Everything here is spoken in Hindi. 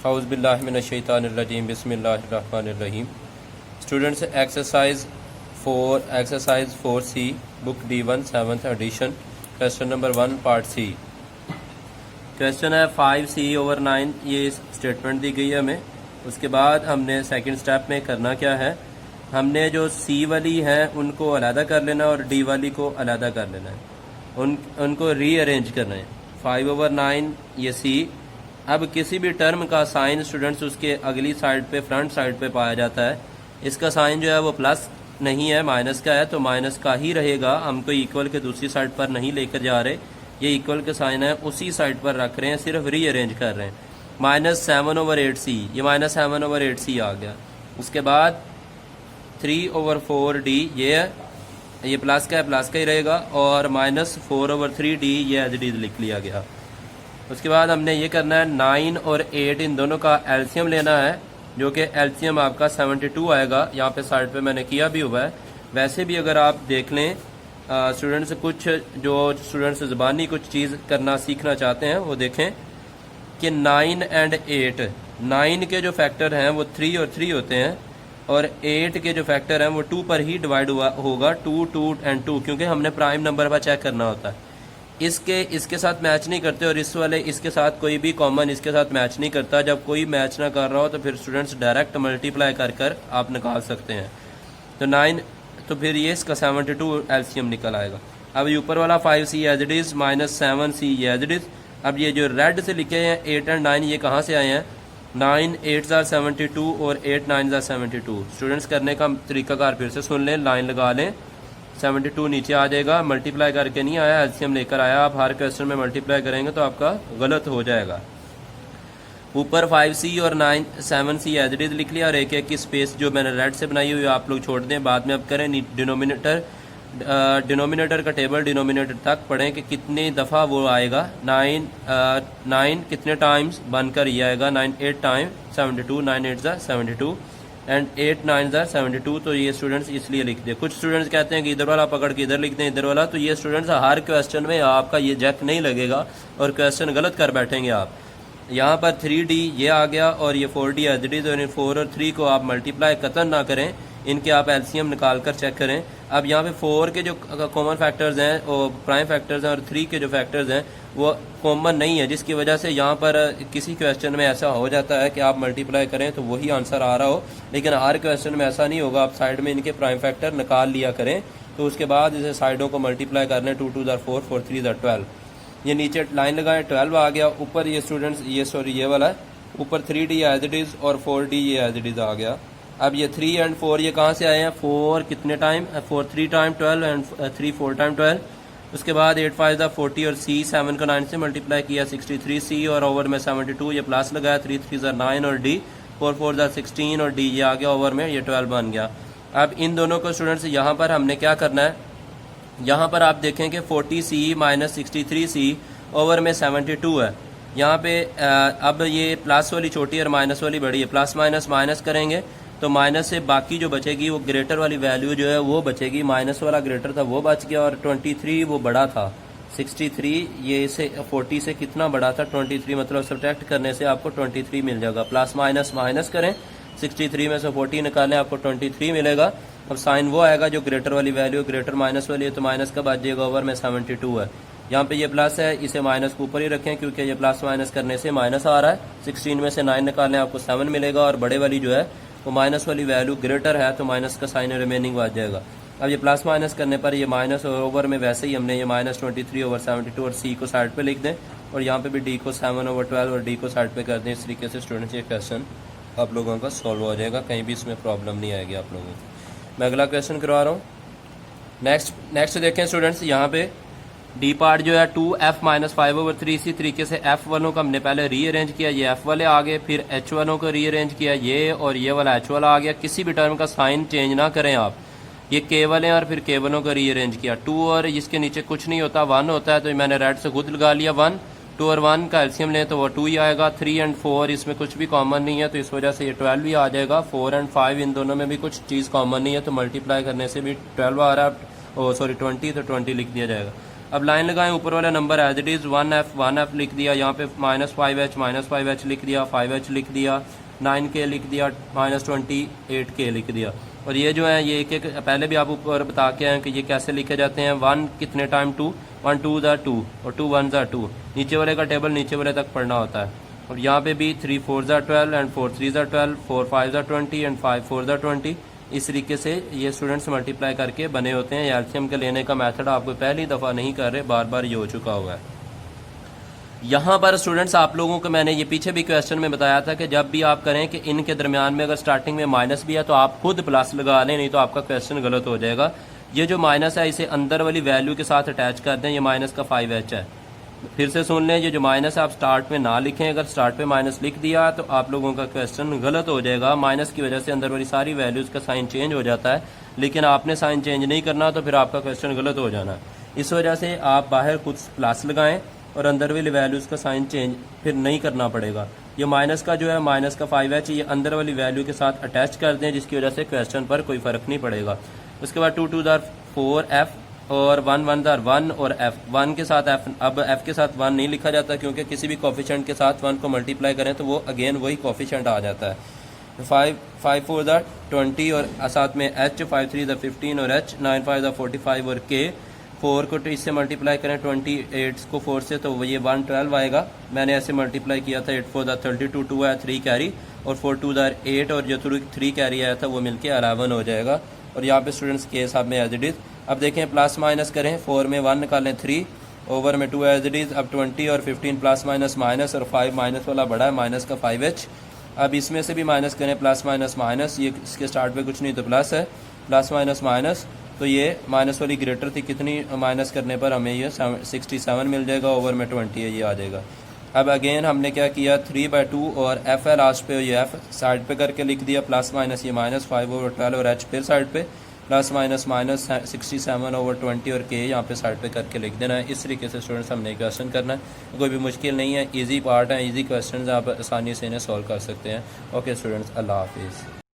औज़ुबिल्लाहि मिनश्शैतानिर्रजीम बिस्मिल्लाहिर्रहमानिर्रहीम। Students exercise 4C book D1 7th edition question number 1 part C. क्वेश्चन है 5C/9। ये स्टेटमेंट दी गई है हमें। उसके बाद हमने सेकंड स्टेप में करना क्या है, हमने जो सी वाली है उनको अलहदा कर लेना और डी वाली को अलहदा कर लेना है, उनको रीअरेंज करना है। 5/9 ये सी। अब किसी भी टर्म का साइन स्टूडेंट्स उसके अगली साइड पे फ्रंट साइड पे पाया जाता है। इसका साइन जो है वो प्लस नहीं है, माइनस का है, तो माइनस का ही रहेगा। हम कोई इक्वल के दूसरी साइड पर नहीं लेकर जा रहे, ये इक्वल के साइन है उसी साइड पर रख रहे हैं, सिर्फ रीअरेंज कर रहे हैं। -7/8c, ये -7/8c आ गया। उसके बाद 3/4d ये प्लस का है, प्लस का ही रहेगा, और -4/3d ये एज इट इज लिख लिया गया। उसके बाद हमने ये करना है 9 और 8 इन दोनों का एलसीएम लेना है, जो कि एलसीएम आपका 72 आएगा। यहाँ पे साइड पे मैंने किया भी हुआ है। वैसे भी अगर आप देख लें स्टूडेंट्स, कुछ जो स्टूडेंट्स ज़बानी कुछ चीज़ करना सीखना चाहते हैं वो देखें कि 9 और 8, 9 के जो फैक्टर हैं वो 3 और 3 होते हैं, और 8 के जो फैक्टर हैं वो 2 पर ही डिवाइड होगा, 2, 2 और 2, क्योंकि हमने प्राइम नंबर पर चेक करना होता है। इसके साथ मैच नहीं करते, और इस वाले इसके साथ कोई भी कॉमन इसके साथ मैच नहीं करता। जब कोई मैच ना कर रहा हो तो फिर स्टूडेंट्स डायरेक्ट मल्टीप्लाई कर आप निकाल सकते हैं। तो 9, तो फिर ये इसका 72 एलसीएम निकल आएगा। अब ये ऊपर वाला 5c as it is, -7c ये एज इट इज। अब ये जो रेड से लिखे हैं 8 और 9, ये कहाँ से आए हैं? 9 8 are 72 और 8 9 are 72। स्टूडेंट्स करने का तरीकाकार फिर से सुन लें, लाइन लगा लें। 72 नीचे आ जाएगा, मल्टीप्लाई करके नहीं आया, एलसीएम लेकर आया। आप हर क्वेश्चन में मल्टीप्लाई करेंगे तो आपका गलत हो जाएगा। ऊपर 5c और 7c एज इट इज लिख लिया, और एक एक की स्पेस जो मैंने रेड से बनाई हुई आप लोग छोड़ दें, बाद में अब करें। डिनोमिनेटर का टेबल डिनोमिनेटर तक पढ़ें कि कितनी दफ़ा वो आएगा। 9 कितने टाइम्स बनकर ये आएगा, 9 8 टाइम 72, 9 8 ज़ा 72 एंड 8 9 ज़ा 72। तो ये स्टूडेंट्स इसलिए लिख दे। कुछ स्टूडेंट्स कहते हैं कि इधर वाला पकड़ के इधर लिख दें, इधर वाला। तो ये स्टूडेंट्स हर क्वेश्चन में आपका ये जैक नहीं लगेगा और क्वेश्चन गलत कर बैठेंगे आप। यहाँ पर 3d ये आ गया और ये 4d एज इट इज, और इन 4 और 3 को आप मल्टीप्लाई कतन ना करें, इनके आप एलसीएम निकाल कर चेक करें। अब यहाँ पे 4 के जो कॉमन फैक्टर्स हैं वो प्राइम फैक्टर्स हैं, और 3 के जो फैक्टर्स हैं वो कॉमन नहीं है, जिसकी वजह से यहाँ पर किसी क्वेश्चन में ऐसा हो जाता है कि आप मल्टीप्लाई करें तो वही आंसर आ रहा हो, लेकिन हर क्वेश्चन में ऐसा नहीं होगा। आप साइड में इनके प्राइम फैक्टर निकाल लिया करें, तो उसके बाद इसे साइडों को मल्टीप्लाई करने। 2 2 ज़ा 4, 4 3 ज़ा 12। ये नीचे लाइन लगाएं, 12 आ गया। ऊपर ये स्टूडेंट्स ये वाला है, ऊपर 3d एज इट इज और 4d ये एज इट इज आ गया। अब ये 3 और 4 ये कहाँ से आए हैं? 4 कितने टाइम? 4 3 time 12 and 3 4 time 12। उसके बाद 8 5 ज़ा 40 और c 7 को 9 से मल्टीप्लाई किया, 63c, और ओवर में 72 ये प्लस लगाया, 3 3 ज़ा 9 और d 4 4 ज़ा 16 और d ये आ गया, ओवर में ये 12 बन गया। अब इन दोनों को स्टूडेंट्स यहाँ पर हमने क्या करना है, यहाँ पर आप देखें कि 40c - 63c ओवर में 72 है। यहाँ पे अब ये प्लस वाली छोटी और माइनस वाली बड़ी है, प्लस माइनस माइनस करेंगे तो माइनस से बाकी जो बचेगी वो ग्रेटर वाली वैल्यू जो है वो बचेगी। माइनस वाला ग्रेटर था वो बच गया, और 23 वो बड़ा था। 63 ये इसे 40 से कितना बड़ा था? 23, मतलब सब्ट्रैक्ट करने से आपको 23 मिल जाएगा। प्लस माइनस माइनस करें, 63 में से 40 निकालें, आपको 23 मिलेगा। अब साइन वो आएगा जो ग्रेटर वाली वैल्यू, ग्रेटर माइनस वाली है तो माइनस का बच जाएगा, ओवर में 72 है। यहाँ पे ये प्लस है, इसे माइनस को ऊपर ही रखें क्योंकि ये प्लस माइनस करने से माइनस आ रहा है। 16 में से 9 निकालें, आपको 7 मिलेगा, और बड़े वाली जो है वो माइनस वाली वैल्यू ग्रेटर है तो माइनस का साइन रिमेनिंग आ जाएगा। अब ये प्लस माइनस करने पर ये माइनस, और ओवर में वैसे ही हमने ये -23/72 और c को साइड पे लिख दें, और यहाँ पे भी d को 7/12 और d को साइड पे कर दें। इस तरीके से स्टूडेंट्स ये क्वेश्चन आप लोगों का सॉल्व हो जाएगा, कहीं भी इसमें प्रॉब्लम नहीं आएगी आप लोगों को। मैं अगला क्वेश्चन करवा रहा हूँ। नेक्स्ट देखें स्टूडेंट्स, यहाँ पे डी पार्ट जो है 2f - 5/3। इसी तरीके से f वालों का हमने पहले रीअरेंज किया, ये f वाले आ गए, फिर h वालों को रीअरेंज किया, ये और ये वाला h वाला आ गया। किसी भी टर्म का साइन चेंज ना करें आप। ये k वाले और फिर k वालों को रीअरेंज किया। 2 और इसके नीचे कुछ नहीं होता, 1 होता है, तो मैंने रेड से खुद लगा लिया 1। 2 और 1 का एलसीएम लें तो वो 2 ही आएगा। 3 और 4 इसमें कुछ भी कॉमन नहीं है, तो इस वजह से ये 12 ही आ जाएगा। 4 और 5 इन दोनों में भी कुछ चीज़ कॉमन नहीं है, तो मल्टीप्लाई करने से भी 12 आ रहा है, 20 तो 20 लिख दिया जाएगा। अब लाइन लगाएं, ऊपर वाला number as it is 1f लिख दिया, यहाँ पे -5h लिख दिया, 5h लिख दिया, 9k लिख दिया, -28k लिख दिया। और ये जो है ये एक एक पहले भी आप ऊपर बता के आए कि ये कैसे लिखे जाते हैं। 1 कितने टाइम 2, 1 2 ज़ा 2 और 2 1 ज़ा 2, नीचे वाले का टेबल नीचे वाले तक पढ़ना होता है। और यहाँ पे भी 3 4 ज़ा 12 एंड 4 3 ज़ा 12, 4 5 ज़ा 20 एंड 5 4 ज़ा 20। इस तरीके से ये स्टूडेंट्स मल्टीप्लाई करके बने होते हैं। एलसीएम के लेने का मेथड आपको पहली दफ़ा नहीं कर रहे, बार बार ये हो चुका हुआ है। यहाँ पर स्टूडेंट्स आप लोगों को मैंने ये पीछे भी क्वेश्चन में बताया था कि जब भी आप करें कि इनके दरमियान में अगर स्टार्टिंग में माइनस भी है तो आप खुद प्लस लगा लें, नहीं तो आपका क्वेश्चन गलत हो जाएगा। ये जो माइनस है इसे अंदर वाली वैल्यू के साथ अटैच कर दें। ये माइनस का 5h है। फिर से सुन लें, ये जो माइनस है आप स्टार्ट में ना लिखें। अगर स्टार्ट पे माइनस लिख दिया तो आप लोगों का क्वेश्चन गलत हो जाएगा। माइनस की वजह से अंदर वाली सारी वैल्यूज़ का साइन चेंज हो जाता है, लेकिन आपने साइन चेंज नहीं करना तो फिर आपका क्वेश्चन गलत हो जाना। इस वजह से आप बाहर खुद प्लस लगाएं और अंदर वाली वैल्यूज़ का साइन चेंज फिर नहीं करना पड़ेगा। ये माइनस का जो है माइनस का 5h ये अंदर वाली वैल्यू के साथ अटैच कर दें, जिसकी वजह से क्वेश्चन पर कोई फ़र्क नहीं पड़ेगा। उसके बाद 2 2 ज़ा 4f और 1 1 ज़ा 1 और f, 1 के साथ f। अब f के साथ 1 नहीं लिखा जाता क्योंकि किसी भी कोफिशिएंट के साथ 1 को मल्टीप्लाई करें तो वो अगेन वही कोफिशिएंट आ जाता है। 5 4 ज़ा 20 और साथ में h, 5 3 ज़ा 15 और h, 9 5 ज़ा 45 और k। 4 को इससे मल्टीप्लाई करें 28 को 4 से तो ये 112 आएगा। मैंने ऐसे मल्टीप्लाई किया था। 8 4 ज़ा 32, 2 है 3 कैरी और 4 2 ज़ा 8 और जो 3 कैरी आया था वो मिलके 11 हो जाएगा। और यहाँ पे स्टूडेंट्स के हिसाब में एज इट इज़। अब देखें प्लस माइनस करें, 4 में 1 निकालें 3, ओवर में 2 एज इट इज़। अब 20 और 15 प्लस माइनस माइनस और 5 माइनस वाला बड़ा है, माइनस का 5h। अब इसमें से भी माइनस करें, प्लस माइनस माइनस, ये इसके स्टार्ट पे कुछ नहीं तो प्लस है, प्लस माइनस माइनस, तो ये माइनस वाली ग्रेटर थी, कितनी माइनस करने पर हमें ये 67 मिल जाएगा, ओवर में 20 है ये आ जाएगा। अब अगेन हमने क्या किया, 3/2 और f है लास्ट पे, ये f साइड पे करके लिख दिया, प्लस माइनस ये माइनस 5/12 और h फिर साइड पे प्लस माइनस माइनस 67/20 और k यहाँ पे साइड पे करके लिख देना है। इस तरीके से स्टूडेंट्स हमने क्वेश्चन करना है, कोई भी मुश्किल नहीं है, इजी पार्ट है, इजी क्वेश्चन आप आसानी से इन्हें सॉल्व कर सकते हैं। ओके स्टूडेंट्स, अल्लाह हाफिज़।